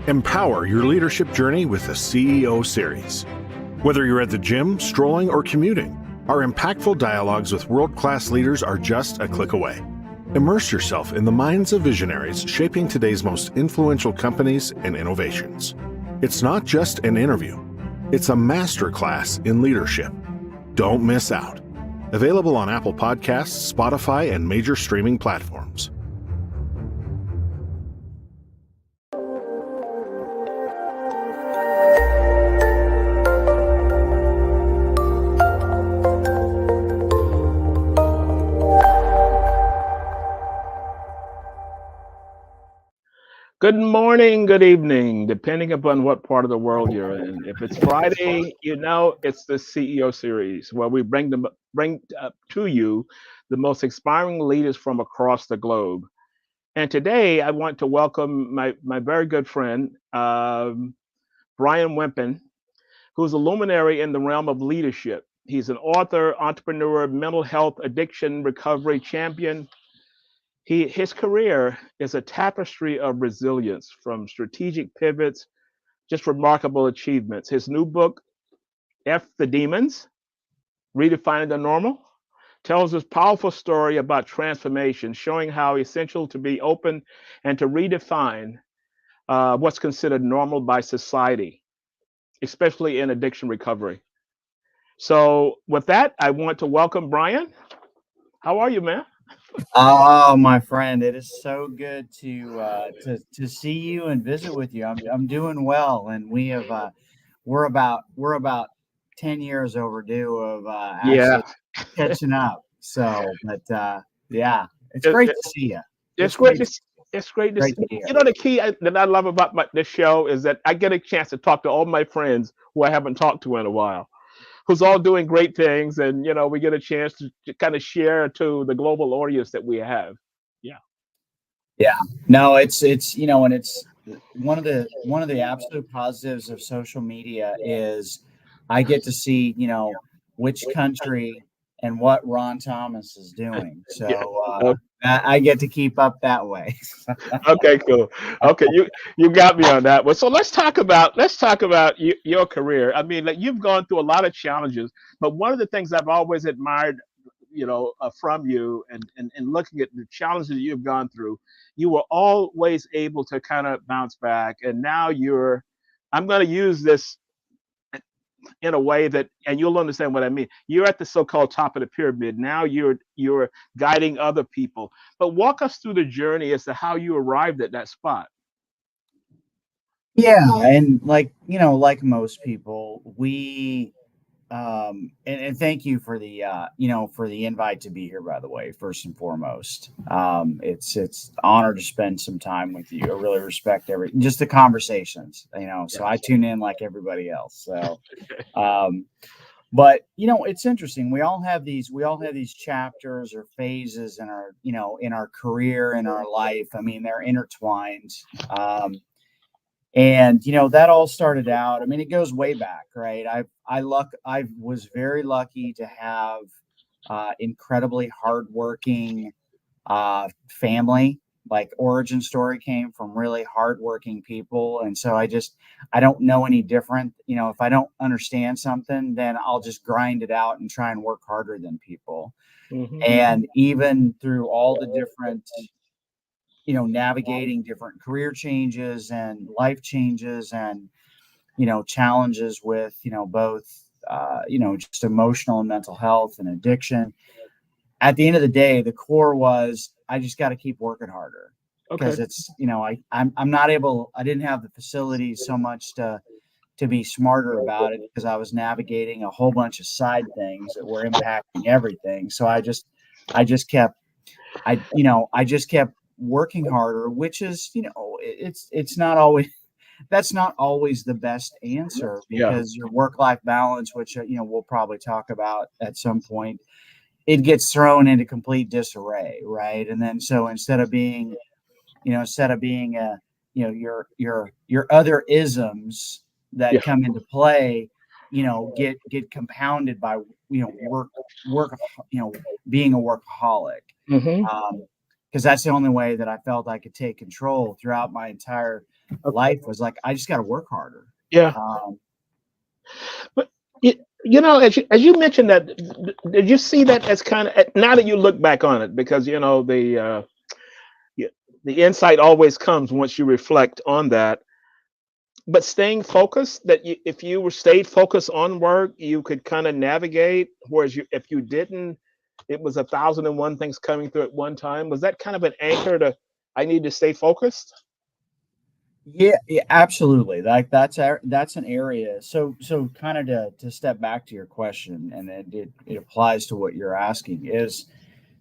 Empower your leadership journey with the CEO Series. Whether you're at the gym, strolling, or commuting, our impactful dialogues with world-class leaders are just a click away. Immerse yourself in the minds of visionaries shaping today's most influential companies and innovations. It's not just an interview. It's a masterclass in leadership. Don't miss out. Available on Apple Podcasts, Spotify, and major streaming platforms. Good morning, good evening, depending upon what part of the world you're in. If it's Friday, you know it's the CEO series where we bring to you the most inspiring leaders from across the globe. And today I want to welcome my very good friend, Bryan Wempen, who's a luminary in the realm of leadership. He's an author, entrepreneur, mental health addiction recovery champion. His career is a tapestry of resilience, from strategic pivots, just remarkable achievements. His new book, F the Demons, Redefining the Normal, tells this powerful story about transformation, showing how essential to be open and to redefine what's considered normal by society, especially in addiction recovery. So with that, I want to welcome Bryan. How are you, man? Oh, my friend, it is so good to see you and visit with you. I'm doing well, and we're about 10 years overdue of Yeah, actually catching up. So, but yeah, it's it, great it- to see you. it's It's great great, to it's great to see. great to hear. You know, the key that I love about this show is that I get a chance to talk to all my friends who I haven't talked to in a while, who's all doing great things, and we get a chance to kind of share to the global audience that we have. Yeah. Yeah, no, it's and it's one of the absolute positives of social media is I get to see which country and what Ron Thomas is doing. Yeah. So I get to keep up that way. Okay, cool. Okay, you got me on that one. So let's talk about your career. I mean, like, you've gone through a lot of challenges, but one of the things I've always admired, from you, and looking at the challenges that you've gone through, you were always able to kind of bounce back, and now you're. I'm going to use this in a way that, and you'll understand what I mean. You're at the so-called top of the pyramid. Now you're guiding other people. But walk us through the journey as to how you arrived at that spot. Yeah, and like most people, we and thank you for the for the invite to be here, by the way, first and foremost. It's an honor to spend some time with you. I really respect just the conversations, so I tune in like everybody else. So but it's interesting. We all have these chapters or phases in our career, in our life. I mean, they're intertwined. And that all started out. I mean, it goes way back, right? I was very lucky to have incredibly hardworking family. Like, origin story came from really hardworking people, and so I don't know any different. If I don't understand something, then I'll just grind it out and try and work harder than people. Hmm. And even through all the different navigating different career changes and life changes and, challenges with, both, just emotional and mental health and addiction. At the end of the day, the core was, I just got to keep working harder, Okay. because it's, I'm not able, I didn't have the facilities so much to be smarter about it, because I was navigating a whole bunch of side things that were impacting everything. So I just kept working harder, which is, it's not always, that's not always the best answer, Yeah. because your work-life balance, which, we'll probably talk about at some point, it gets thrown into complete disarray. Right. And then, so instead of being your other isms that Yeah. come into play, get compounded by, work, being a workaholic. Hmm. Because that's the only way that I felt I could take control throughout my entire life was like, I just got to work harder. Yeah. But as you mentioned that, did you see that as kind of, now that you look back on it, because the insight always comes once you reflect on that. But staying focused, that if you were stayed focused on work, you could kind of navigate. Whereas if you didn't, it was 1,001 things coming through at one time. Was that kind of an anchor to, I need to stay focused? Yeah, yeah, absolutely. Like that's an area. So kind of to step back to your question, and it applies to what you're asking is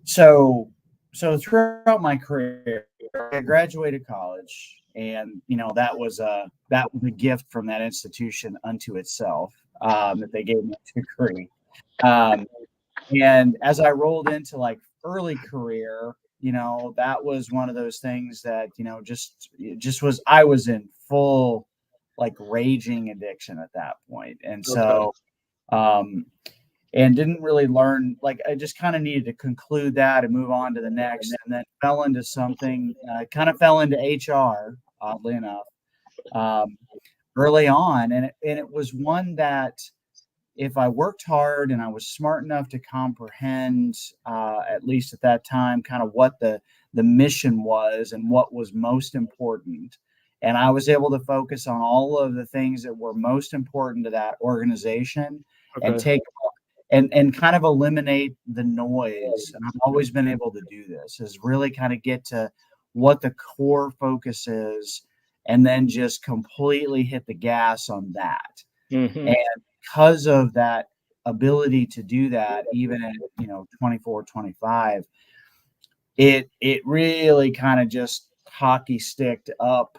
so throughout my career, I graduated college, and that was a gift from that institution unto itself, that they gave me a degree. Um, and as I rolled into like early career, that was one of those things that, just was, I was in full like raging addiction at that point. And Okay. so, um, and didn't really learn, like, I just kind of needed to conclude that and move on to the next, and then fell into something, kind of fell into HR, oddly enough, um, early on. And it was one that, if I worked hard and I was smart enough to comprehend, at least at that time, kind of what the mission was and what was most important, and I was able to focus on all of the things that were most important to that organization, and Okay. take and kind of eliminate the noise. And I've always been able to do this, is really kind of get to what the core focus is, and then just completely hit the gas on that. Hmm. And because of that ability to do that, even at 24, 25, it really kind of just hockey sticked up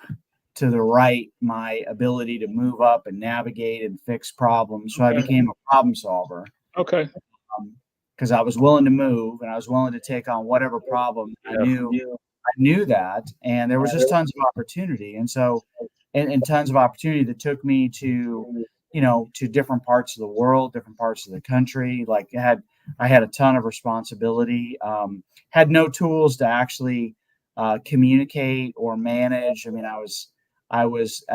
to the right my ability to move up and navigate and fix problems. So I Okay. became a problem solver, Okay. because I was willing to move, and I was willing to take on whatever problem I Yeah. knew that, and there was just tons of opportunity. And so, and tons of opportunity that took me to, to different parts of the world, different parts of the country. Like, I had a ton of responsibility, had no tools to actually communicate or manage. I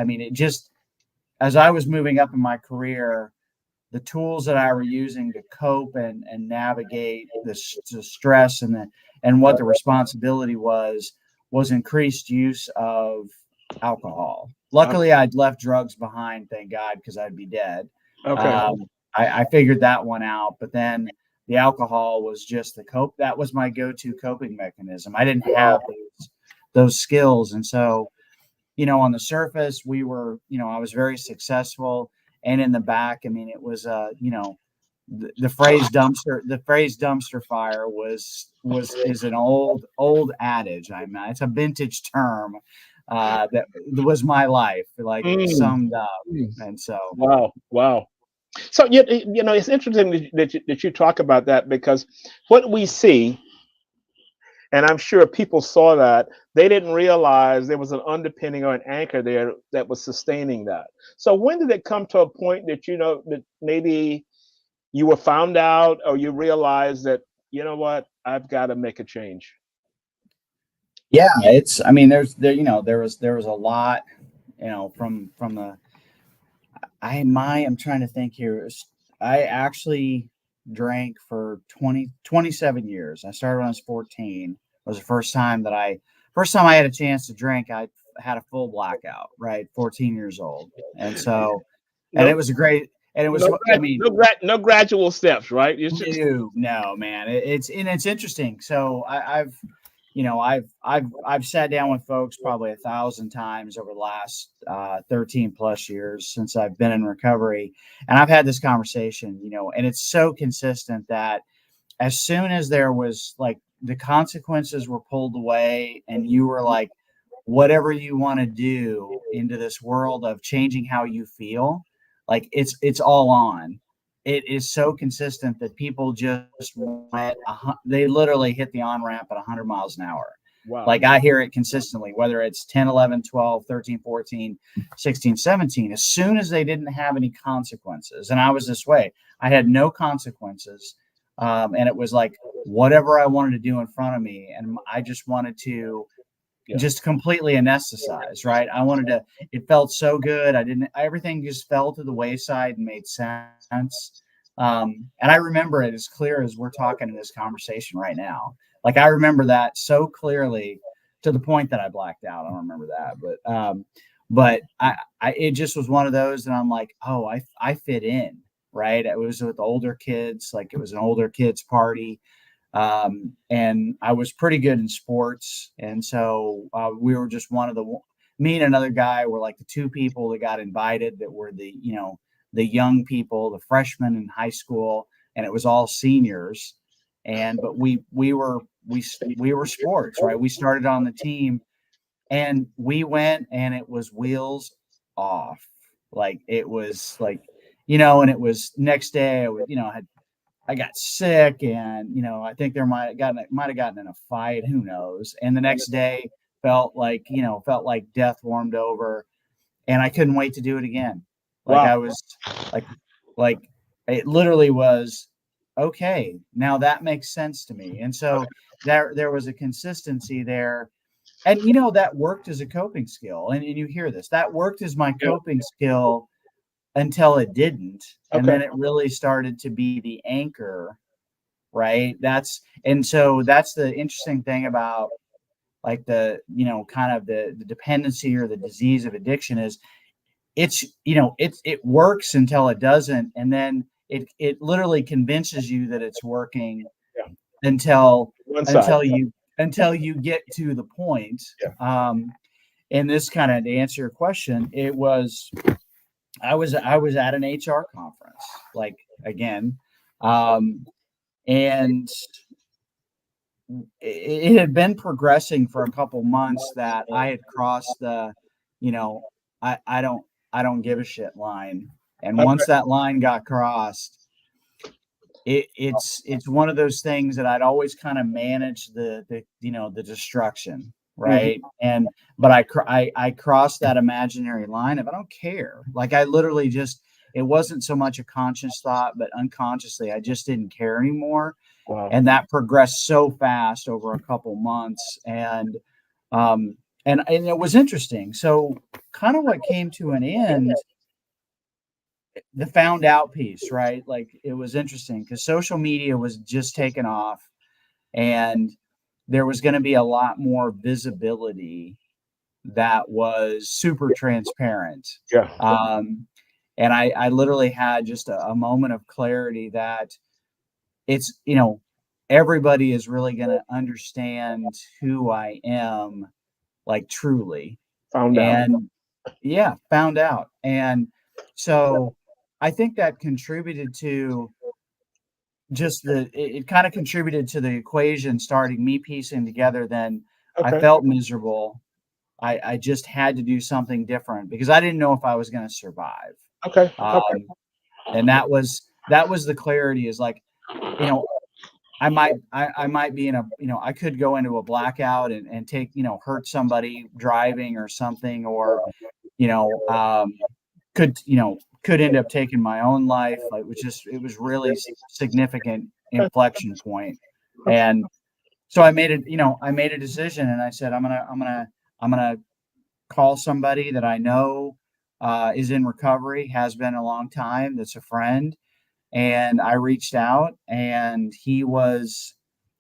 mean, it just, as I was moving up in my career, the tools that I were using to cope and navigate the stress and what the responsibility was increased use of alcohol. Luckily, I'd left drugs behind, thank God, because I'd be dead. Okay. I figured that one out, but then the alcohol was just that was my go-to coping mechanism. I didn't have those skills. And so, on the surface, I was very successful. And in the back, I mean, it was, the phrase dumpster fire is an old adage. I mean, it's a vintage term, that was my life, like, Mm. summed up. Mm. And so, Wow. Wow. So it's interesting that you talk about that, because what we see, and I'm sure people saw that, they didn't realize there was an underpinning or an anchor there that was sustaining that. So when did it come to a point that that maybe you were found out, or you realized that, what, I've got to make a change? yeah, I mean, there was a lot, from the, I'm trying to think here. I actually drank for 27 years. I started when I was 14. It was the first time I had a chance to drink. I had a full blackout, right? 14 years old. And so, and it No, was a great, and it was, no, I mean, no gradual steps, right? You should. no, man. It's interesting. So I've sat down with folks probably 1,000 times over the last 13 plus years since I've been in recovery, and I've had this conversation, and it's so consistent that as soon as there was like the consequences were pulled away, and you were like, whatever you want to do into this world of changing how you feel, like, it's all on. It is so consistent that people just they literally hit the on ramp at 100 miles an hour. Wow. Like, I hear it consistently, whether it's 10, 11, 12, 13, 14, 16, 17. As soon as they didn't have any consequences, and I was this way, I had no consequences, and it was like whatever I wanted to do in front of me, and I just wanted to just completely anesthetized, right? It felt so good. Everything just fell to the wayside and made sense. And I remember it as clear as we're talking in this conversation right now. Like I remember that so clearly to the point that I blacked out. I don't remember that, but it just was one of those, and I'm like, oh, I fit in, right? It was with older kids, like it was an older kids party. And I was pretty good in sports. And so we were just me and another guy were like the two people that got invited that were the young people, the freshmen in high school, and it was all seniors. But we were sports, right? We started on the team and we went and it was wheels off. Like it was like, and it was next day, I got sick, and I think there might have gotten in a fight, who knows. And the next day felt like death warmed over, and I couldn't wait to do it again. Like Wow. I was like it literally was okay. Now that makes sense to me. And so there was a consistency there. And that worked as a coping skill. And you hear this. That worked as my coping skill until it didn't. And then it really started to be the anchor, right? So that's the interesting thing about like the, kind of the dependency or the disease of addiction is it works until it doesn't. And then it literally convinces you that it's working until you get to the point. And this kind of, to answer your question, I was at an HR conference, like again, and it had been progressing for a couple months that I had crossed the, I don't give a shit line. And once that line got crossed, it's one of those things that I'd always kind of manage the destruction, right? But I crossed that imaginary line of I don't care. Like I literally it wasn't so much a conscious thought, but unconsciously I just didn't care anymore. Wow. And that progressed so fast over a couple months, and it was interesting. So kind of what came to an end, the found out piece, right? Like it was interesting because social media was just taken off, and there was going to be a lot more visibility that was super transparent. And I literally had just a moment of clarity that it's, everybody is really going to understand who I am, like truly. Found out. And so I think that contributed to it kind of contributed to the equation, starting me piecing together. Then I felt miserable. I just had to do something different because I didn't know if I was going to survive. And that was the clarity, is like, I might be in a, I could go into a blackout and take, hurt somebody driving or something, or, could end up taking my own life. Like, it was really significant inflection point. And so I made a decision, and I said, I'm going to call somebody that I know is in recovery, has been a long time, that's a friend. And I reached out, and he was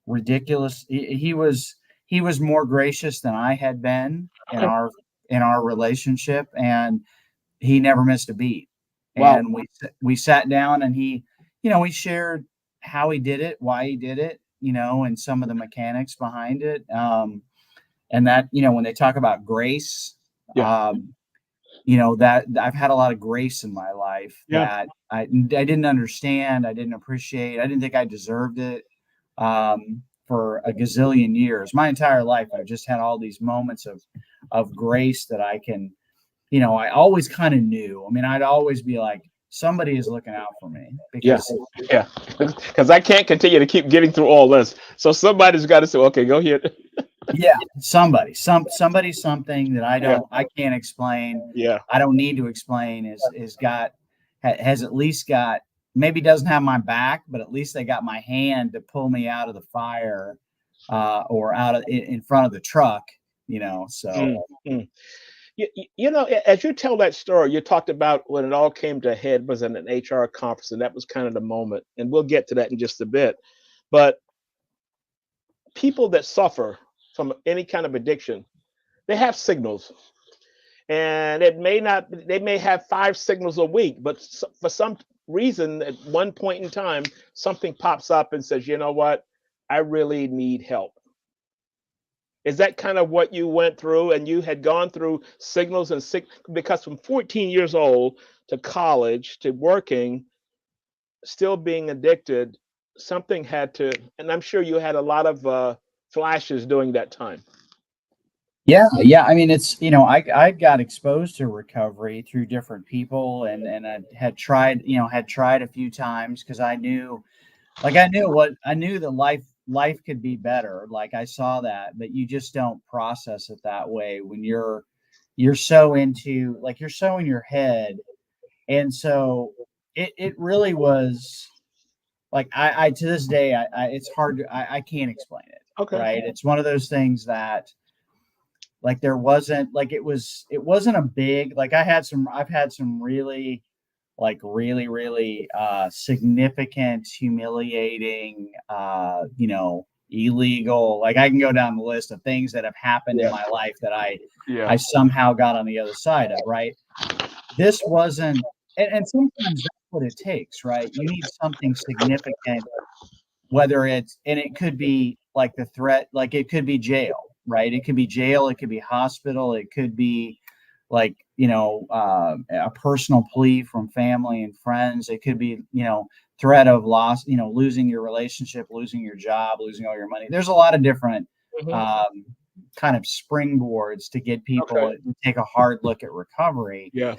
ridiculous. He was more gracious than I had been in our relationship, and he never missed a beat. Wow. And we sat down, and he shared how he did it, why he did it, and some of the mechanics behind it. And that, when they talk about grace, that I've had a lot of grace in my life that I didn't understand. I didn't appreciate. I didn't think I deserved it for a gazillion years. My entire life, I've just had all these moments of grace that I can, I always kind of knew. I mean, I'd always be like, somebody is looking out for me. Because I can't continue to keep getting through all this. So somebody's got to say, okay, go ahead. Somebody, something that I can't explain. I don't need to explain has at least got, maybe doesn't have my back, but at least they got my hand to pull me out of the fire, or out of in front of the truck, So Mm. You know, as you tell that story, you talked about when it all came to a head was in an HR conference, and that was kind of the moment. And we'll get to that in just a bit. But people that suffer from any kind of addiction, they have signals, and it may not. They may have 5 signals a week, but for some reason, at one point in time, something pops up and says, "You know what? I really need help." Is that kind of what you went through? And you had gone through signals and because from 14 years old to college to working, still being addicted, something had to, and I'm sure you had a lot of flashes during that time. yeah. I mean, it's I got exposed to recovery through different people, and I had tried a few times because I knew, I knew that life could be better. Like I saw that, but you just don't process it that way when you're so into, like, you're so in your head. And so it really was like, I to this day, I it's hard to, I can't explain it. Okay. Right. It's one of those things that, like, there wasn't, like, it wasn't a big, like, I've had some really, like, really significant, humiliating, illegal, like, I can go down the list of things that have happened in Yeah. my life that Yeah. I somehow got on the other side of, right? This wasn't, and sometimes that's what it takes, right? You need something significant, whether it's, and it could be like the threat, like it could be jail, right? It could be jail, it could be hospital, it could be like, a personal plea from family and friends. It could be, threat of loss, losing your relationship, losing your job, losing all your money. There's a lot of different Hmm. um, kind of springboards to get people Okay. to take a hard look at recovery. Yeah.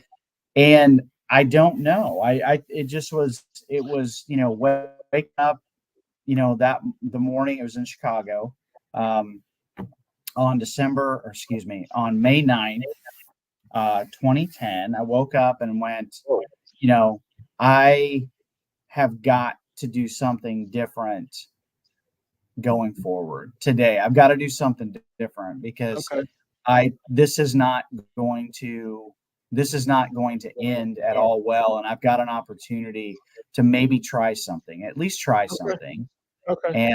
And I don't know. It just was, wake up, that the morning. It was in Chicago, um, on May 9th, 2010. I woke up and went, Oh. I have got to do something different going forward today. I've got to do something different because Okay. I this is not going to end at all well, and I've got an opportunity to maybe try something, at least try Okay. something. Okay.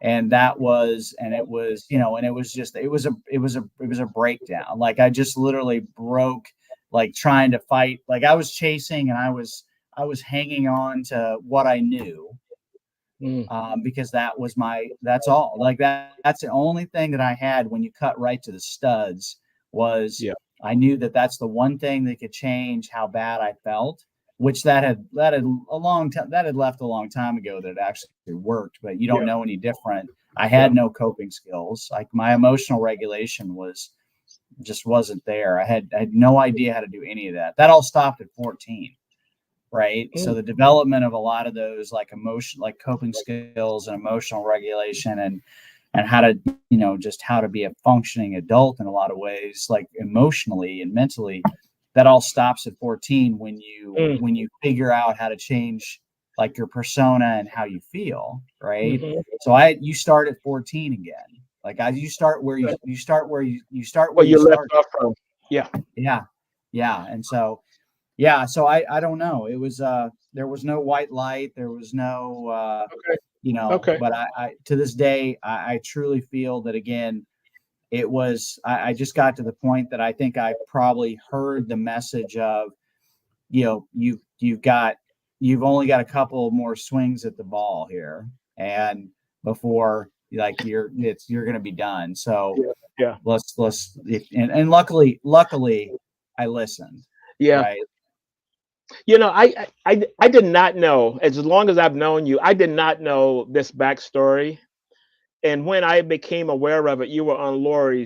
And that was, and it was, and it was just, it was a breakdown. Like, I just literally broke, like, trying to fight, like I was chasing, and I was hanging on to what I knew, Mm. because that's all, like, that's the only thing that I had. When you cut right to the studs, was Yeah. I knew that that's the one thing that could change how bad I felt, which that had left a long time ago, that it actually worked, but you don't Yeah. know any different. I Yeah. had no coping skills. Like, my emotional regulation just wasn't there. I had no idea how to do any of that. That all stopped at 14. Right. Mm. So the development of a lot of those, like, like coping skills and emotional regulation, and how to, just how to be a functioning adult in a lot of ways, like emotionally and mentally, that all stops at 14 when Mm. you figure out how to change, like, your persona and how you feel. Right. Hmm. So you start at 14 again. Like, you start where you start where you start where Well, you you left started. off from. Yeah. Yeah. Yeah. And so, yeah, so I don't know. It was, there was no white light. There was no, Okay. Okay. but I to this day, I truly feel that, again, I just got to the point that I think I probably heard the message of, you've only got a couple more swings at the ball here, and before, like, you're going to be done. So Yeah. Yeah. and luckily I listened. Yeah. Right. You know, I did not know, as long as I've known you, I did not know this backstory. And when I became aware of it, you were on Lori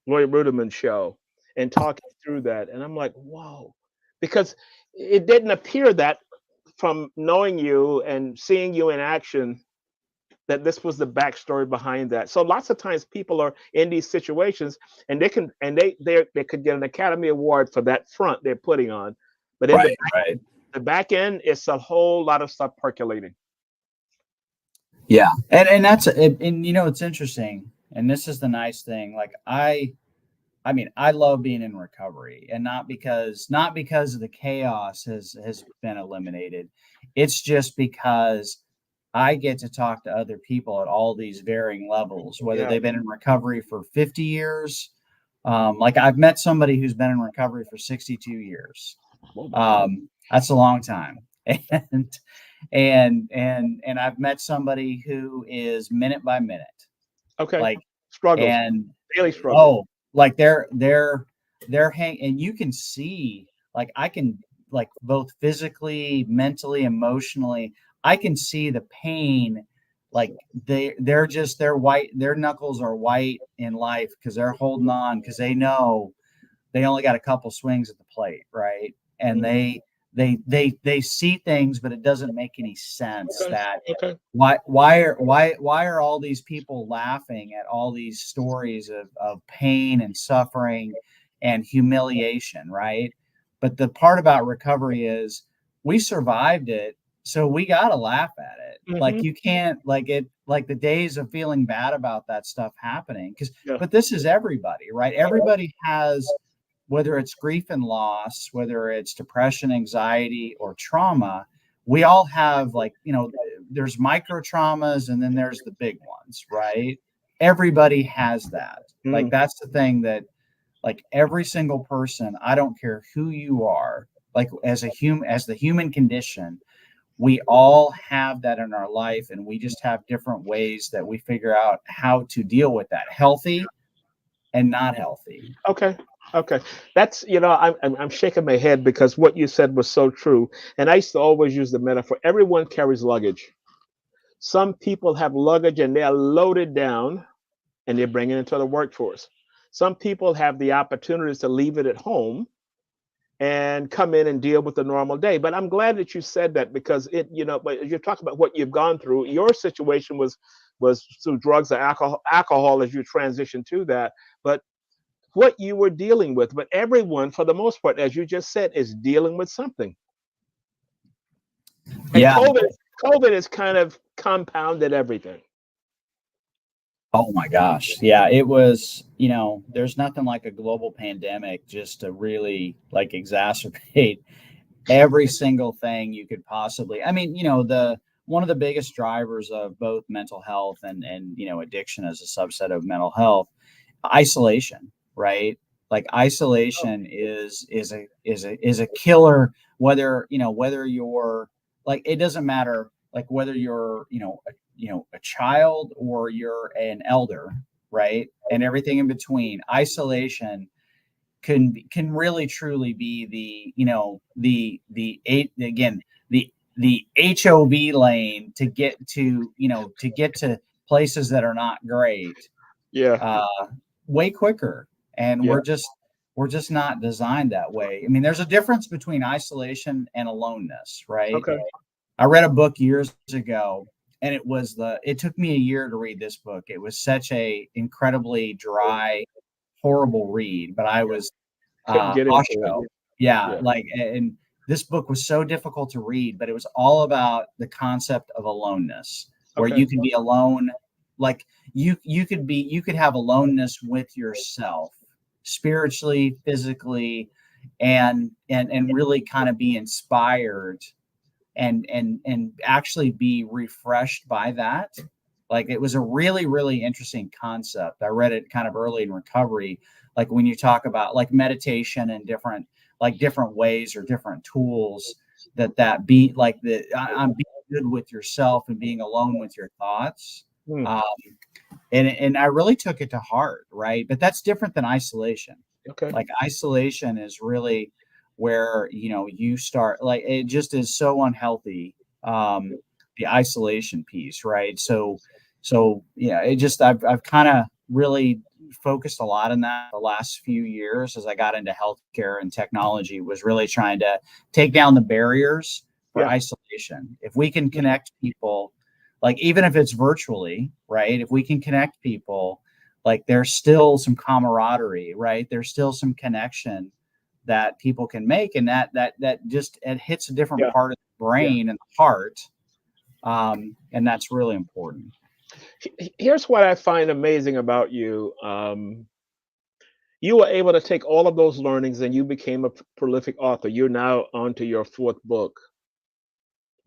Rudiman's show, and talking through that. And I'm like, whoa, because it didn't appear that, from knowing you and seeing you in action, that this was the backstory behind that. So lots of times people are in these situations, and they could get an Academy Award for that front they're putting on, but in Right. Right. the back end, it's a whole lot of stuff percolating. Yeah, and that's, and it's interesting. And this is the nice thing. Like I mean, I love being in recovery, and not because of the chaos has been eliminated. It's just because I get to talk to other people at all these varying levels, whether Yeah. they've been in recovery for 50 years. Like I've met somebody who's been in recovery for 62 years. That's a long time. And I've met somebody who is minute by minute. Okay. Like, Struggles. and Daily struggles. like they're hang, and you can see, like I can, like both physically, mentally, emotionally, I can see the pain. Like they're white, their knuckles are white in life because they're holding on, because they know they only got a couple swings at the plate, right? And they see things, but it doesn't make any sense. Okay. That Okay. why are all these people laughing at all these stories of pain and suffering and humiliation, right? But the part about recovery is we survived it, so we got to laugh at it. Like you can't, like it, like the days of feeling bad about that stuff happening, because Yeah. but this is everybody, right? Everybody has, whether it's grief and loss, whether it's depression, anxiety, or trauma, we all have, like, there's micro traumas and then there's the big ones, right? Everybody has that. Like, that's the thing that, like, every single person, I don't care who you are, like as the human condition, we all have that in our life, and we just have different ways that we figure out how to deal with that, healthy and not healthy. Okay. Okay. That's, I'm shaking my head because what you said was so true. And I used to always use the metaphor, everyone carries luggage. Some people have luggage and they are loaded down and they're bringing it into the workforce. Some people have the opportunities to leave it at home and come in and deal with the normal day. But I'm glad that you said that, because but you're talking about what you've gone through. Your situation was through drugs or alcohol as you transition to that. But what you were dealing with, but everyone, for the most part, as you just said, is dealing with something. And Yeah. COVID has kind of compounded everything. Oh my gosh. Yeah, it was, there's nothing like a global pandemic just to really, like, exacerbate every single thing you could possibly. I mean, the one of the biggest drivers of both mental health and addiction as a subset of mental health, isolation, right? Like isolation is a killer, whether you're, like, it doesn't matter, like whether you're, a child or you're an elder, right? And everything in between. Isolation can really truly be the HOV lane to get to places that are not great. Yeah. Way quicker, and Yeah. we're just not designed that way. I mean, there's a difference between isolation and aloneness, right? Okay. I read a book years ago, and it took me a year to read this book. It was such a incredibly dry, horrible read, but I was Couldn't get into Osho. it. Yeah, Yeah. like, and this book was so difficult to read, but it was all about the concept of aloneness, where Okay. you can be alone. Like, you could have aloneness with yourself, spiritually, physically, and really kind of be inspired and actually be refreshed by that. Like, it was a really, really interesting concept. I read it kind of early in recovery, like when you talk about, like, meditation and different ways or different tools that be like the I'm being good with yourself and being alone with your thoughts. Hmm. And I really took it to heart, right? But that's different than isolation. Okay. Like, isolation is really where you start, like, it just is so unhealthy. The isolation piece, right? So yeah, I've kind of really focused a lot on that the last few years as I got into healthcare and technology, was really trying to take down the barriers for Yeah. isolation. If we can connect people, like, even if it's virtually, right? If we can connect people, like, there's still some camaraderie, right? There's still some connection that people can make, and that just, it hits a different Yeah. part of the brain and the heart, and that's really important. Here's what I find amazing about you. You were able to take all of those learnings and you became a prolific author. You're now onto your fourth book.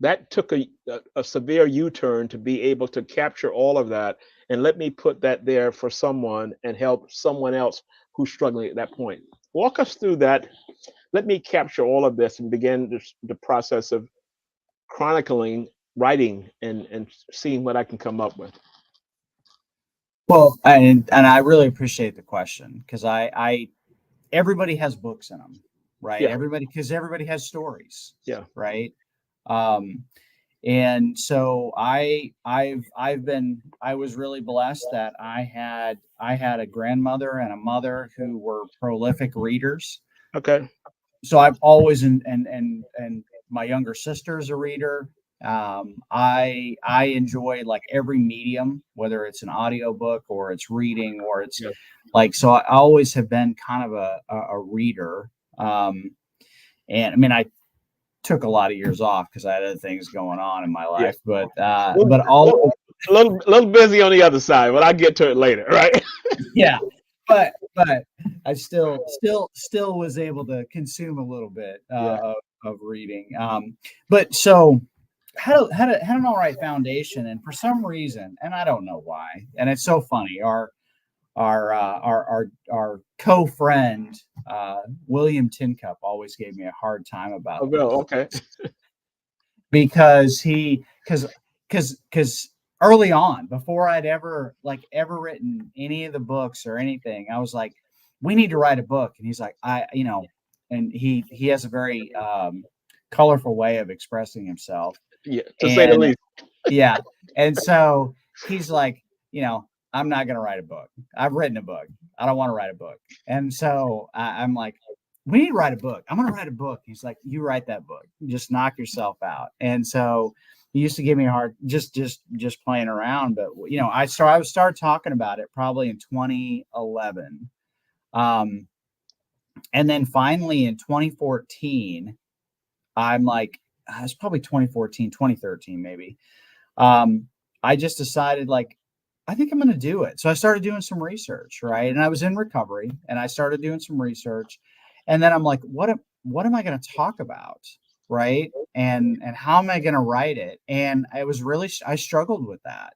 That took a severe U-turn to be able to capture all of that and let me put that there for someone and help someone else who's struggling at that point. Walk us through that. Let me capture all of this and begin the process of chronicling, writing, and seeing what I can come up with. Well, and I really appreciate the question, because I everybody has books in them, right? Yeah. Because everybody has stories. Yeah. Right. And so I was really blessed that I had a grandmother and a mother who were prolific readers. Okay. So I've always and my younger sister's a reader. I enjoy like every medium, whether it's an audiobook or it's reading or it's so I always have been kind of a reader. And I mean, I took a lot of years off because I had other things going on in my life, but all a little busy on the other side, but I'll get to it later, right? Yeah, but I still was able to consume a little bit of reading. But so had an all right foundation, and for some reason, and I don't know why, and it's so funny, our co-friend William Tincup always gave me a hard time about this. Okay. Because early on, before I'd ever written any of the books or anything, I was like, we need to write a book. And he's like, and he has a very colorful way of expressing himself. Yeah, to say the least. Yeah. And so he's like, I'm not going to write a book. I've written a book. I don't want to write a book. And so I'm like, we need to write a book. I'm going to write a book. He's like, you write that book. Just knock yourself out. And so he used to give me a hard, just playing around. But, I started talking about it probably in 2011. And then finally in 2014, I'm like, it's probably 2014, 2013, maybe. I just decided, like, I think I'm going to do it. So I started doing some research, right? And I was in recovery, and I started doing some research. And then I'm like, what am I going to talk about, right? And how am I going to write it? And I struggled with that.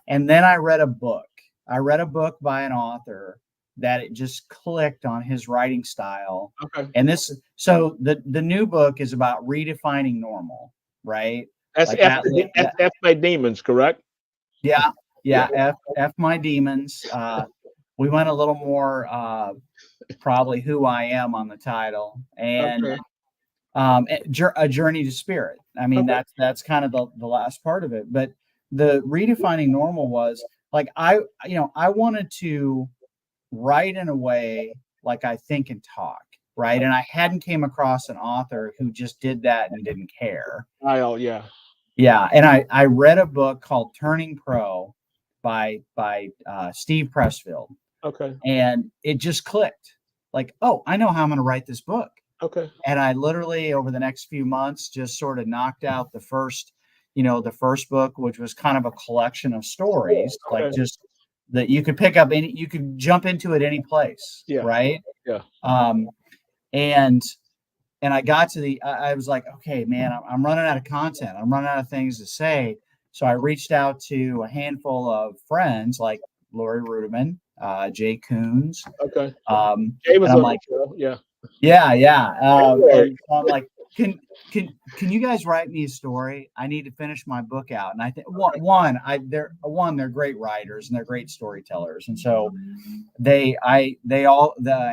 And then I read a book. By an author that it just clicked on his writing style. Okay. And so the new book is about redefining normal, right? That's like F My Demons, correct? Yeah. F My Demons. We went a little more probably Who I Am on the title, and A Journey to Spirit. I mean, that's kind of the last part of it. But the redefining normal was like, I wanted to write in a way like I think and talk, right? And I hadn't came across an author who just did that and didn't care. Yeah. And I read a book called Turning Pro by Steve Pressfield. Okay. And it just clicked. Like, oh, I know how I'm going to write this book. Okay. And I literally, over the next few months, just sort of knocked out the first book, which was kind of a collection of stories, like just that you could pick up you could jump into it any place. Yeah. Right. Yeah. And I got to I was like, okay, man, I'm running out of content. I'm running out of things to say. So I reached out to a handful of friends like Lori Rudiman, Jay Coons. Okay. Jay was on the show. Yeah. And so I'm like, can you guys write me a story? I need to finish my book out. And I think they're great writers and they're great storytellers. And so the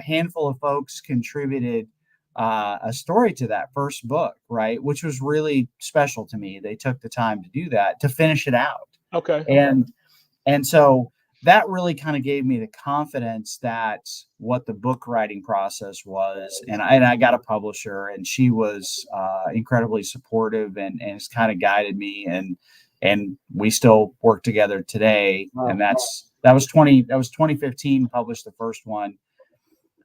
handful of folks contributed a story to that first book, right? Which was really special to me. They took the time to do that, to finish it out. Okay. And so that really kind of gave me the confidence that what the book writing process was. And I got a publisher, and she was incredibly supportive and has kind of guided me, and we still work together today. Wow. And that was 2015, published the first one.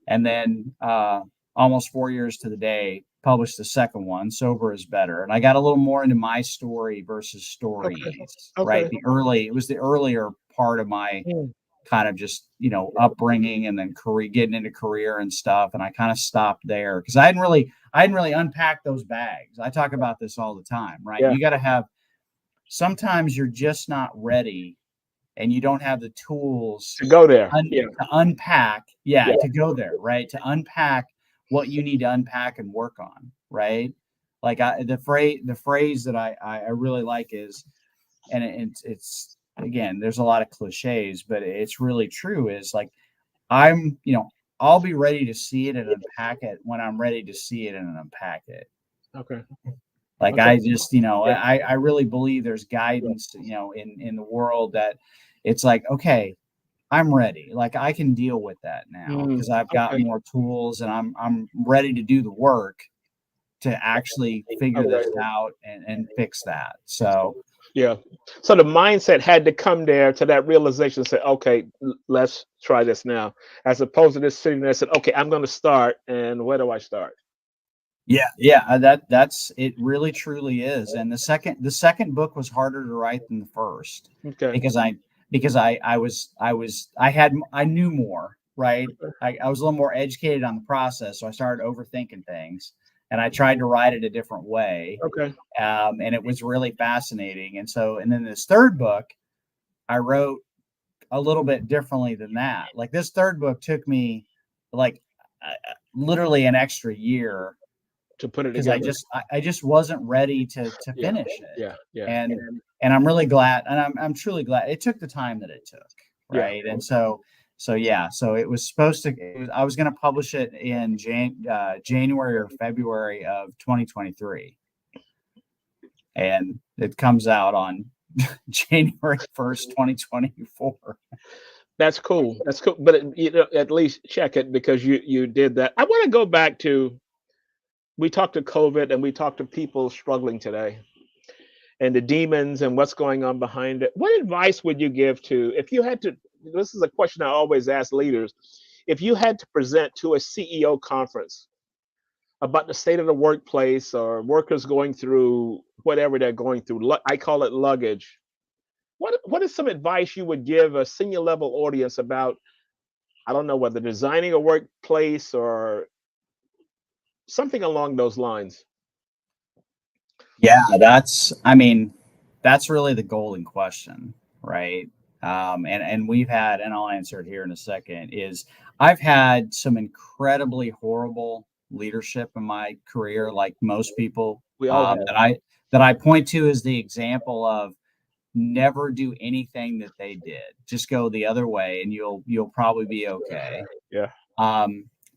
And then almost 4 years to the day, published the second one, Sober is Better. And I got a little more into my story versus stories, right? It was the earlier part of my kind of just, upbringing, and then getting into career and stuff. And I kind of stopped there because I hadn't really unpacked those bags. I talk about this all the time, right? Yeah. You got to sometimes you're just not ready, and you don't have the tools to go there, to unpack, to go there, right? To unpack what you need to unpack and work on, right? Like the phrase that I really like is, and it's again, there's a lot of cliches, but it's really true, is like, I'll be ready to see it and unpack it when I'm ready to see it and unpack it. Okay. Like, I just, I really believe there's guidance, in the world, that it's like, okay, I'm ready. Like, I can deal with that now because I've got more tools, and I'm ready to do the work to actually figure this out and fix that. So so the mindset had to come there to that realization, say, okay, let's try this now, as opposed to just sitting there and said, okay, I'm going to start, and where do I start? That's it. Really, truly is. And the second book was harder to write than the first, because I knew more, right? I was a little more educated on the process, so I started overthinking things, and I tried to write it a different way. And it was really fascinating. And then this third book, I wrote a little bit differently than that. Like, this third book took me like literally an extra year to put it together, because I just wasn't ready to finish it. And I'm really glad, and I'm truly glad it took the time that it took, right? And so it was supposed to. I was going to publish it in January or February of 2023, and it comes out on January 1st, 2024. That's cool. But at least check it, because you did that. I want to go back to, we talked to COVID, and we talked to people struggling today, and the demons and what's going on behind it. What advice would you give to, if you had to, this is a question I always ask leaders, if you had to present to a CEO conference about the state of the workplace, or workers going through whatever they're going through, I call it luggage. What is some advice you would give a senior level audience about, I don't know, whether designing a workplace or something along those lines? Yeah, that's really the golden question, right? And we've had, and I'll answer it here in a second, is I've had some incredibly horrible leadership in my career, like most people, We all have. that I point to as the example of never do anything that they did. Just go the other way, and you'll probably be okay.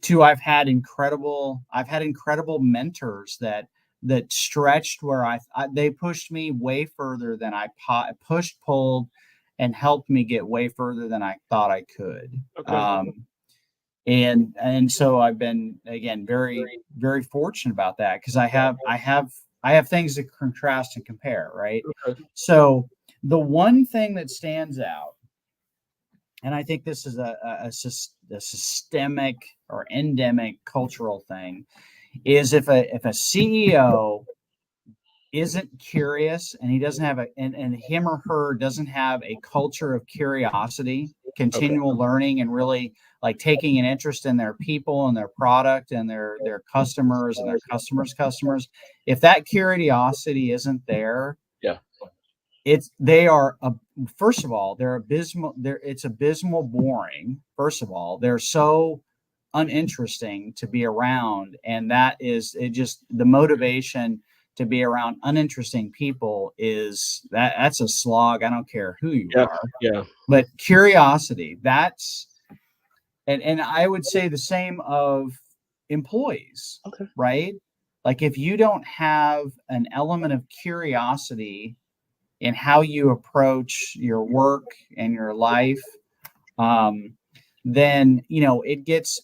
Two, I've had incredible mentors that stretched where they pushed me way further than I pulled, and helped me get way further than I thought I could. And so I've been, again, very, very fortunate about that, because I have things to contrast and compare, right? So the one thing that stands out, and I think this is a systemic or endemic cultural thing, is if a CEO isn't curious, and he doesn't have and him or her doesn't have a culture of curiosity, continual learning, and really like taking an interest in their people and their product and their customers and their customers, if that curiosity isn't there, first of all, they're abysmal. It's abysmal boring. First of all, they're so uninteresting to be around, and that's the motivation to be around uninteresting people that's a slog. I don't care who you are. But curiosity, and I would say the same of employees, right? Like, if you don't have an element of curiosity in how you approach your work and your life, then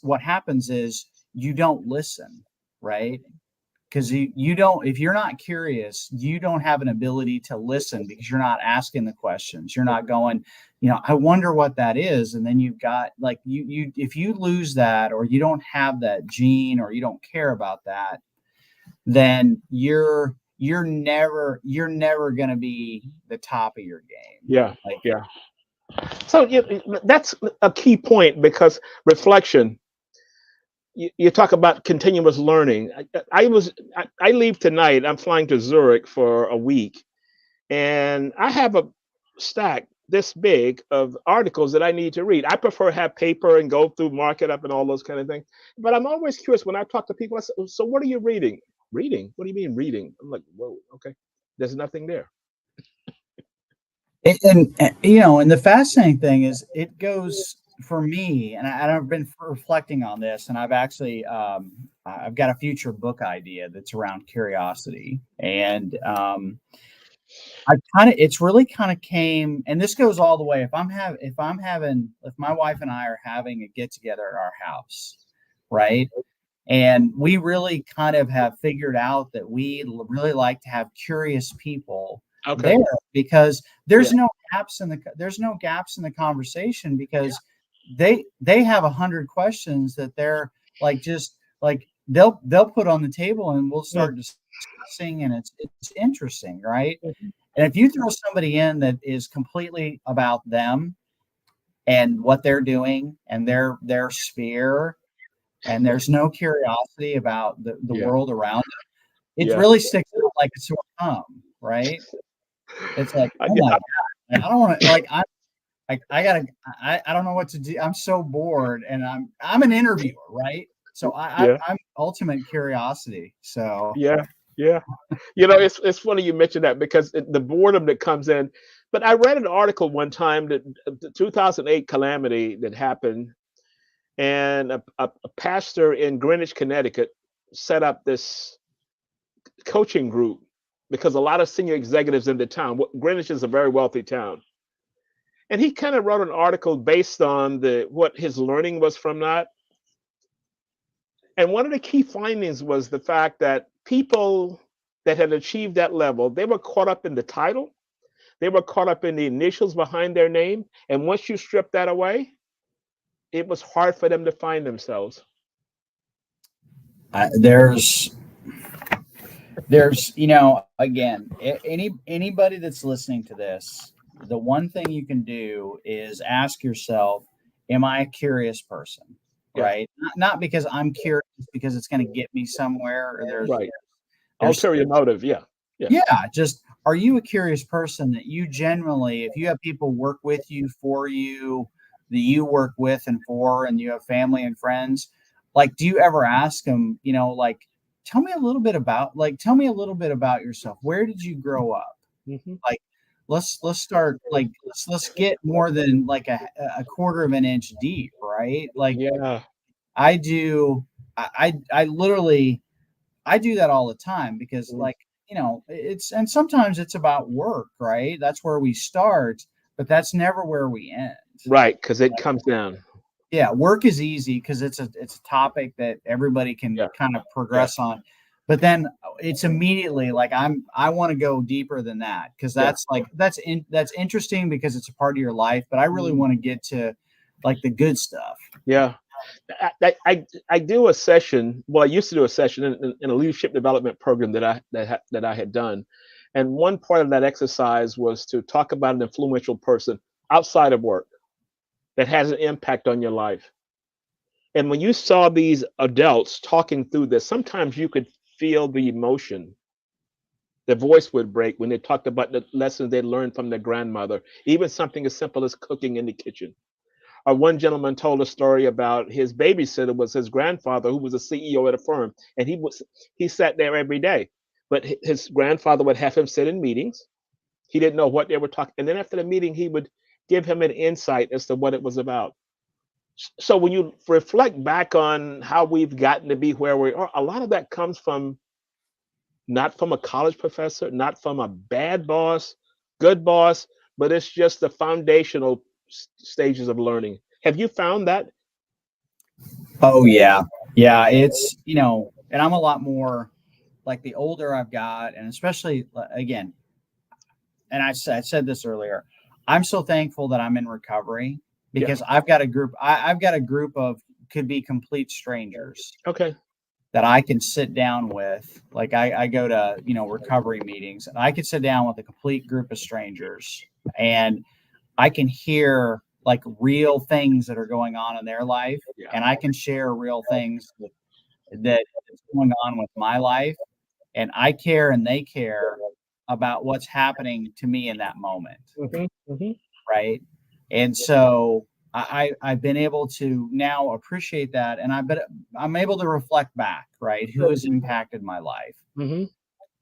what happens is you don't listen, right? Because you don't, if you're not curious, you don't have an ability to listen, because you're not asking the questions. You're not going, I wonder what that is. And then you've got, like, if you lose that, or you don't have that gene, or you don't care about that, then you're never going to be the top of your game. Yeah. Like, Yeah. So that's a key point, because reflection. You talk about continuous learning. I leave tonight. I'm flying to Zurich for a week, and I have a stack this big of articles that I need to read. I prefer have paper and go through, mark it up, and all those kind of things. But I'm always curious when I talk to people. I say, "So what are you reading? Reading? What do you mean reading?" I'm like, "Whoa, okay. There's nothing there." and you know, and the fascinating thing is it goes for me, and I've been reflecting on this, and I've actually I've got a future book idea that's around curiosity, and it's really kind of came, and this goes all the way. If my wife and I are having a get together at our house, right? And we really kind of have figured out that we really like to have curious people Okay. there, because there's Yeah. no gaps in the conversation, because they have 100 questions that they're like, just like they'll put on the table, and we'll Yeah. start discussing, and it's interesting, right? Mhm. And if you throw somebody in that is completely about them and what they're doing and their sphere, and there's no curiosity about the Yeah. world around them, it Yeah. really sticks out like a sore thumb, right? It's like, I, oh get- my I, God, I don't want to, like, I gotta, I don't know what to do. I'm so bored, and I'm an interviewer, right? So yeah. I'm ultimate curiosity. So Yeah. Yeah. It's funny you mentioned that, because the boredom that comes in. But I read an article one time that the 2008 calamity that happened, and a pastor in Greenwich, Connecticut, set up this coaching group, because a lot of senior executives in the town. Greenwich is a very wealthy town, and he kind of wrote an article based on what his learning was from that. And one of the key findings was the fact that people that had achieved that level, they were caught up in the title. They were caught up in the initials behind their name. And once you strip that away, it was hard for them to find themselves. there's again, anybody that's listening to this, the one thing you can do is ask yourself, am I a curious person? Yeah. Right? Not because I'm curious, because it's going to get me somewhere, or Right. there's Ulterior motive. Yeah. Yeah. yeah, just, are you a curious person that you generally, if you have people work with you, for you, that you work with and for, and you have family and friends, like, do you ever ask them, like, tell me a little bit about yourself. Where did you grow up? Hmm. Like, let's start, like, let's get more than like a quarter of an inch deep, right? Like, Yeah. I do, I literally, I do that all the time, because, Mm. like, and sometimes it's about work, right? That's where we start, but that's never where we end. Right. Because it comes down. Yeah, work is easy because it's a topic that everybody can Yeah. kind of Yeah. progress on. But then it's immediately like, I want to go deeper than that, because Yeah. that's interesting because it's a part of your life, but I really want to get to like the good stuff. Yeah. I do a session. Well, I used to do a session in a leadership development program that I had done, and one part of that exercise was to talk about an influential person outside of work that has an impact on your life. And when you saw these adults talking through this, sometimes you could feel the emotion. Their voice would break when they talked about the lessons they learned from their grandmother, even something as simple as cooking in the kitchen. One gentleman told a story about his babysitter was his grandfather, who was a CEO at a firm, and he sat there every day. But his grandfather would have him sit in meetings. He didn't know what they were talking, and then after the meeting, he would give him an insight as to what it was about. So when you reflect back on how we've gotten to be where we are, a lot of that comes from not from a college professor, not from a bad boss, good boss, but it's just the foundational stages of learning. Have you found that? Oh yeah. Yeah, it's, and I'm a lot more like, the older I've got, and especially again, and I said this earlier, I'm so thankful that I'm in recovery, Yeah. because I've got a group of, could be complete strangers, Okay. that I can sit down with. Like I go to, recovery meetings, and I can sit down with a complete group of strangers, and I can hear like real things that are going on in their life, Yeah. and I can share real things that's going on with my life, and I care and they care about what's happening to me in that moment, right? And so I've been able to now appreciate that, and I'm able to reflect back, right? Who has impacted my life,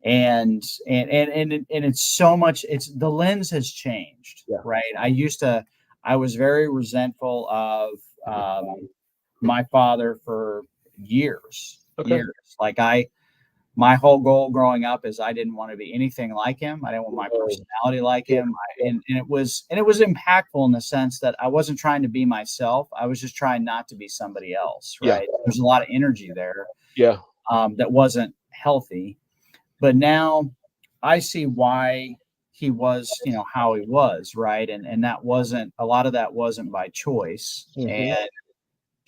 and it's so much. It's the lens has changed, Yeah. right? I was very resentful of my father for years. Okay. Years. Like my whole goal growing up is I didn't want to be anything like him. I didn't want my personality like him. And it was impactful in the sense that I wasn't trying to be myself. I was just trying not to be somebody else. Yeah. Right. There's a lot of energy there. Yeah. That wasn't healthy. But now I see why he was, how he was, right? And that wasn't, a lot of that wasn't by choice. And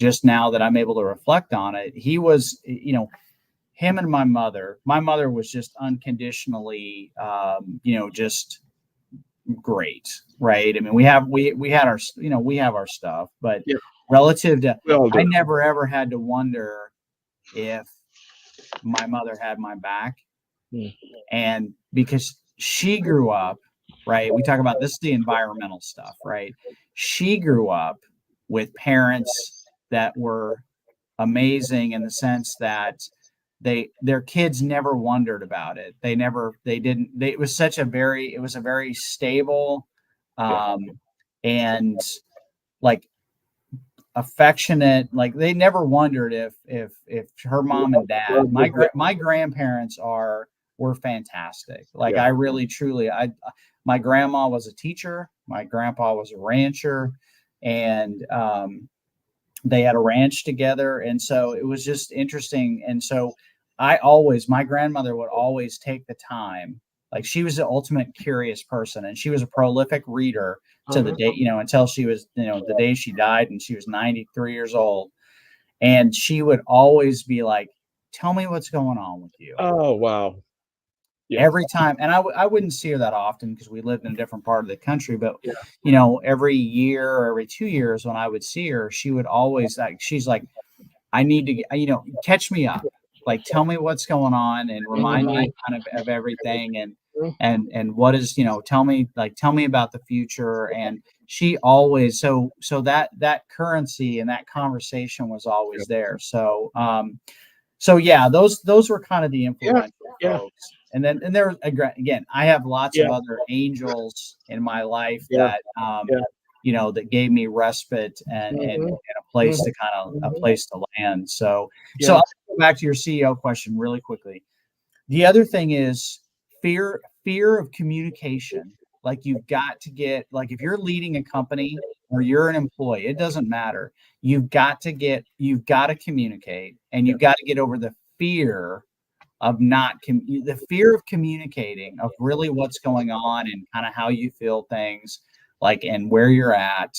just now that I'm able to reflect on it, he was, him and my mother was just unconditionally, just great, right? I mean, we had our, we have our stuff, but Yeah. relative to, We all do. I never ever had to wonder if my mother had my back. And because she grew up, right? We talk about this is the environmental stuff, right? She grew up with parents that were amazing in the sense that their kids never wondered about it. It was a very stable, and like affectionate, like they never wondered if her mom and dad, my grandparents were fantastic. Like I really truly, my grandma was a teacher, my grandpa was a rancher, and they had a ranch together, and so it was just interesting. And so my grandmother would always take the time, like she was the ultimate curious person, and she was a prolific reader to the day, until she was, the day she died, and she was 93 years old. And she would always be like, tell me what's going on with you. Oh, wow. Yeah. Every time. And I wouldn't see her that often because we lived in a different part of the country, but every year or every 2 years when I would see her, she would always she's like, I need to get, catch me up, like tell me what's going on and remind me kind of everything, and what is, tell me about the future. And she always, so that currency and that conversation was always there. So yeah, those were kind of the influential folks. And then there again, I have lots of other angels in my life that that gave me respite and a place to land. So I'll go back to your CEO question really quickly. The other thing is fear of communication. Like you've got to get, like if you're leading a company or you're an employee, it doesn't matter. You've got to communicate, and you've got to get over the fear of the fear of communicating, of really what's going on and kind of how you feel things, like, and where you're at,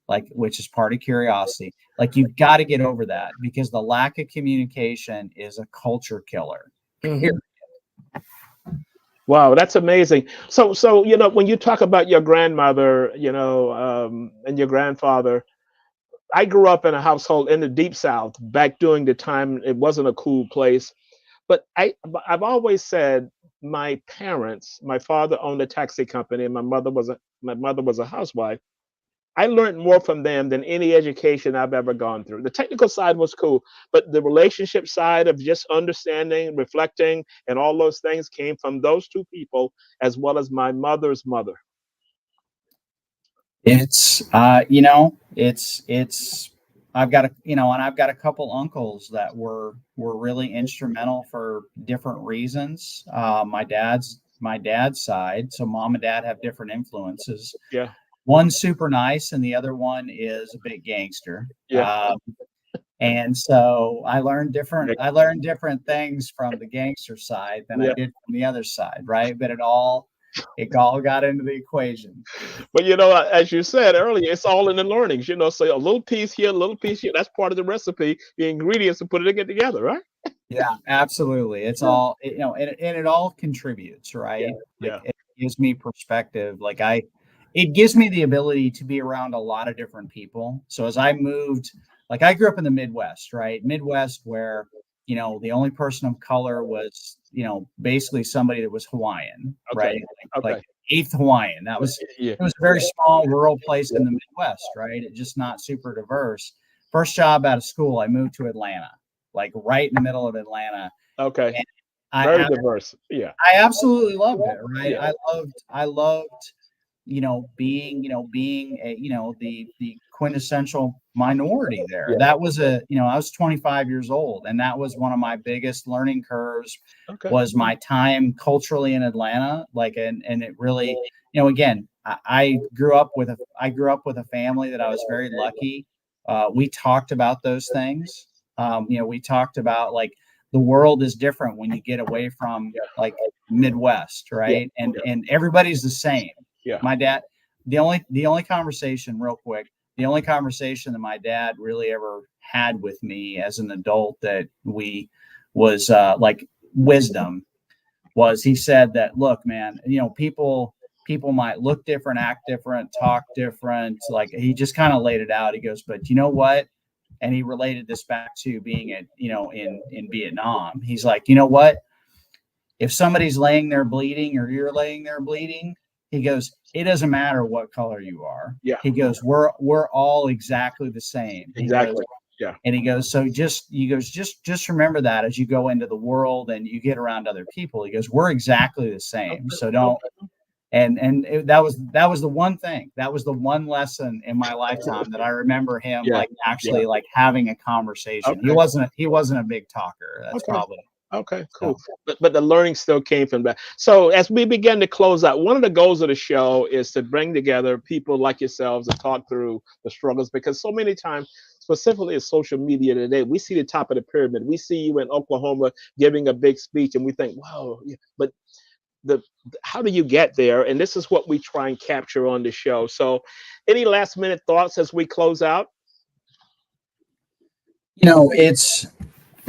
like, which is part of curiosity. Like you've got to get over that, because the lack of communication is a culture killer. Wow, that's amazing. So when you talk about your grandmother, and your grandfather, I grew up in a household in the deep South back during the time it wasn't a cool place. But I've always said my parents, my father owned a taxi company and my mother was a housewife. I learned more from them than any education I've ever gone through. The technical side was cool, but the relationship side of just understanding, reflecting, and all those things came from those two people, as well as my mother's mother. It's I've got a couple uncles that were really instrumental for different reasons. My dad's side, so mom and dad have different influences. Yeah. One's super nice, and the other one is a big gangster. Yeah. And so I learned different things from the gangster side than I did from the other side, right? But it all got into the equation. But as you said earlier, it's all in the learnings. So a little piece here, a little piece here. That's part of the recipe, the ingredients to put it together, right? Yeah, absolutely. It's all, and it all contributes, right? Like Yeah. it gives me perspective. It gives me the ability to be around a lot of different people. So as I moved, like I grew up in the Midwest, right? Midwest where, the only person of color was, basically somebody that was Hawaiian, Okay. right? Like Okay. eighth Hawaiian. Yeah. It was a very small rural place in the Midwest, right? It just not super diverse. First job out of school, I moved to Atlanta, like right in the middle of Atlanta. Okay. And Very diverse. Yeah. I absolutely loved it, right? Yeah. I loved, being a, the quintessential minority there. Yeah. That was I was 25 years old, and that was one of my biggest learning curves Okay. was my time culturally in Atlanta. And it really, again, I grew up with a family that I was very lucky. We talked about those things. We talked about like the world is different when you get away from like Midwest, right? And everybody's the same. Yeah. My dad, the only conversation, real quick, the only conversation that my dad really ever had with me as an adult that was like wisdom was he said that, look, man, people might look different, act different, talk different. Like he just kind of laid it out. He goes, but you know what? And he related this back to being in Vietnam. He's like, you know what? If somebody's laying there bleeding or you're laying there bleeding, he goes, it doesn't matter what color you are. Yeah. He goes, we're all exactly the same. Exactly. Yeah. And he goes, so just remember that as you go into the world and you get around other people. He goes, we're exactly the same. So don't. That was the one thing. That was the one lesson in my lifetime that I remember him like actually like having a conversation. Okay. He wasn't a big talker. That's probably. Okay, cool. But the learning still came from that. So as we begin to close out, one of the goals of the show is to bring together people like yourselves and talk through the struggles, because so many times, specifically in social media today, we see the top of the pyramid. We see you in Oklahoma giving a big speech and we think, wow, but how do you get there? And this is what we try and capture on the show. So any last minute thoughts as we close out? It's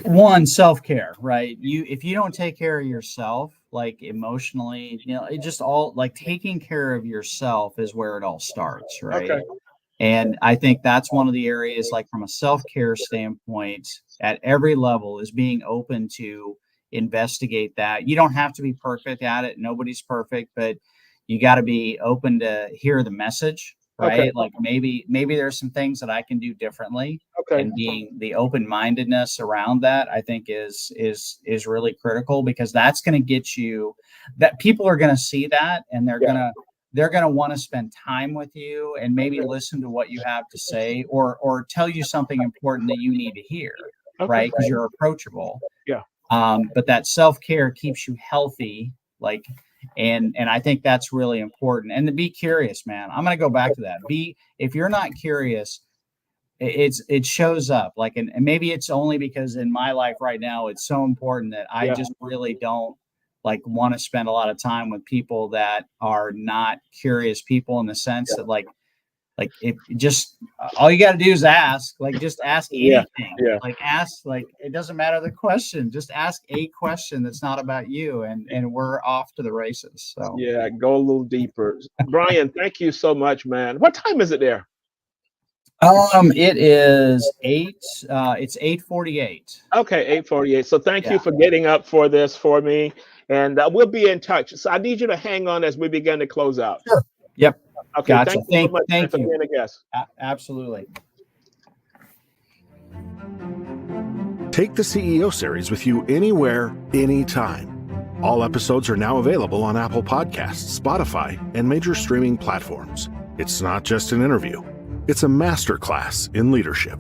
one, self-care, right? If you don't take care of yourself, like emotionally, it just all like taking care of yourself is where it all starts, right? Okay. And I think that's one of the areas, like from a self-care standpoint, at every level, is being open to investigate that. You don't have to be perfect at it. Nobody's perfect, but you got to be open to hear the message, right? Okay. Like maybe there's some things that I can do differently. Okay. And being the open-mindedness around that, I think is really critical, because that's going to get you that people are going to see that, and they're going to want to spend time with you and maybe listen to what you have to say, or tell you something important that you need to hear, right? Because you're approachable. Yeah. But that self-care keeps you healthy, like, and I think that's really important. And to be curious, man. I'm going to go back to that. If you're not curious, it shows up, like, and maybe it's only because in my life right now, it's so important that I just really don't like want to spend a lot of time with people that are not curious people, in the sense that like if just all you got to do is ask, like just ask anything, like ask, like it doesn't matter the question, just ask a question that's not about you, and we're off to the races. So Go a little deeper. Bryan, thank you so much, man. What time is it there? It is it's 8:48. Okay, 8:48. So thank you for getting up for this for me, and we'll be in touch. So I need you to hang on as we begin to close out. Sure. Yep. Okay. Gotcha. Thank you so much thank for you. being a guest. Absolutely. Take the CEO series with you anywhere, anytime. All episodes are now available on Apple Podcasts, Spotify, and major streaming platforms. It's not just an interview. It's a masterclass in leadership.